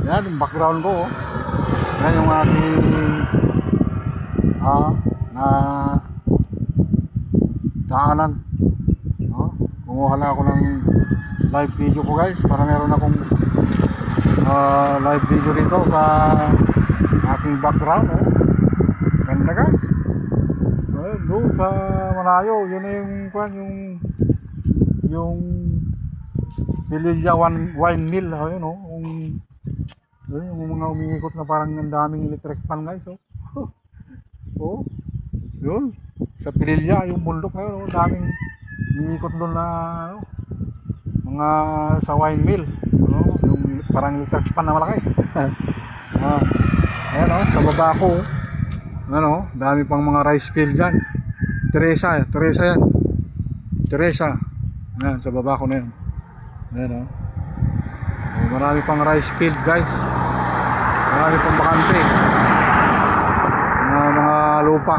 Yan yung background ko, oh. Yan yung aking na daanan, no? Kumuha na ako ng live video ko, guys, para meron akong live video dito sa aking background, oh. Ganda, guys. Doon sa malayo, yun na yung Pililla Wine Mill, yun, oh. Yung mga umiikot na parang ang daming electric fan, guys, oh. Oh, yun sa Pililla, yung bundok na yun, oh. Daming umiikot doon na mga sa wine mill, oh. Yung parang electric fan na malaki. Ayan, oh, sa baba ko, ano, dami pang mga rice field dyan. Teresa yan. Teresa. Ayan, sa baba ko na yun. Ayan, oh. Marami pang rice field, guys. Marami pang bakante na mga lupa,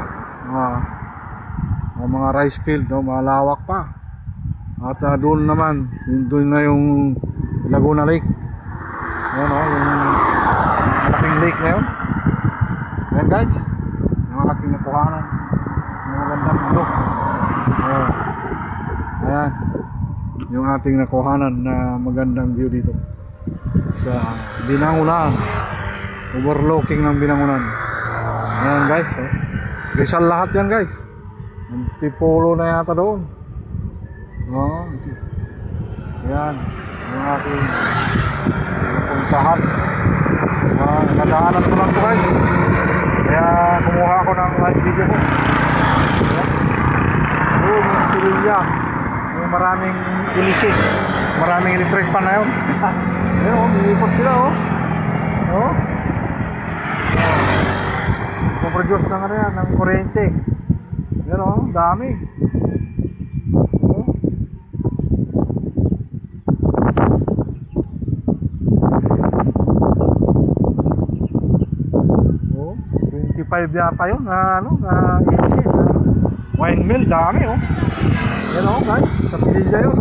mga rice field, no? Malawak pa. At doon naman, doon na yung Laguna Lake. Ayan, oh, yung malaking lake na yun. Ayan, guys, yung malaking nakuhanan, yung magandang bundok. Ayan yung ating nakuhanan na magandang view dito sa Binangonan, overlooking ng Binangonan. Ayan, guys, oh. Rizal lahat yan, guys. Antipolo na yata doon, oh. Ayan yung ating napuntahan. Nadaanan ko lang to, guys, kaya kumuha ako ng live video ko. Yung Pililla, yung maraming ilisik, maraming electric pan na yun. Ayan, oh, umiikot sila, oh. Oh, produce ng ano yan, ng kuryente. Ayan, oh, dami. Oh, 25 yata yun na ano, na inchi, na wine mill, dami, oh. Ayan, oh, guys, sa Pililla yun.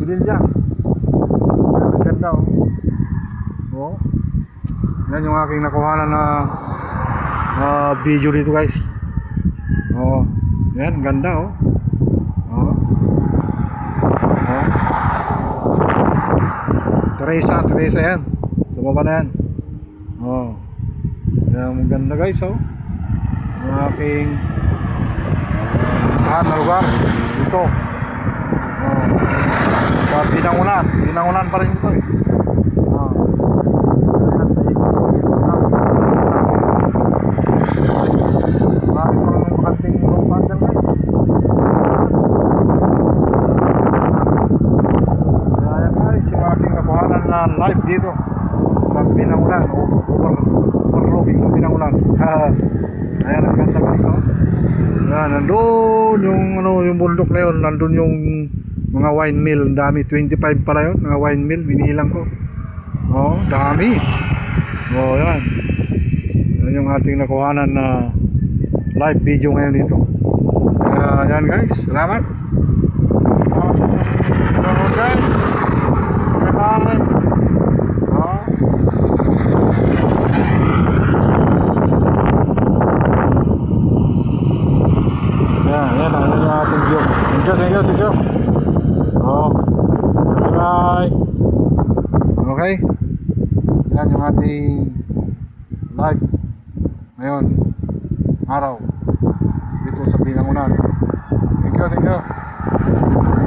Pililla. Ang ganda, oh. Oh, yan yung aking nakuhanan na video dito, guys. Oh, yan, ganda, oh. Oh. Oh. Teresa yan. Sa baba na yan. Oh. Yan, maganda, guys, oh. Yung aking tahan na lugar dito. Oh. Sa Binangonan pa rin ito, eh. Oh. Live dito sa Binangonan, overlooking ng Binangonan. Ayan, ang ganda, guys, oh. Ayan, nandun yung ano, yung bundok na yun, nandun yung mga wine mill, ang dami, 25 pala yun, mga wine mill, binilang ko. Oh, dami. Oh, yan. Yan yung ating nakuhanan na live video ngayon dito. Ayan, guys, salamat. Guys, bye. Yan yung ating view. Thank you. Oh, bye. Okay. Yan yung ating live ngayon, araw dito sa Binangonan. Thank you.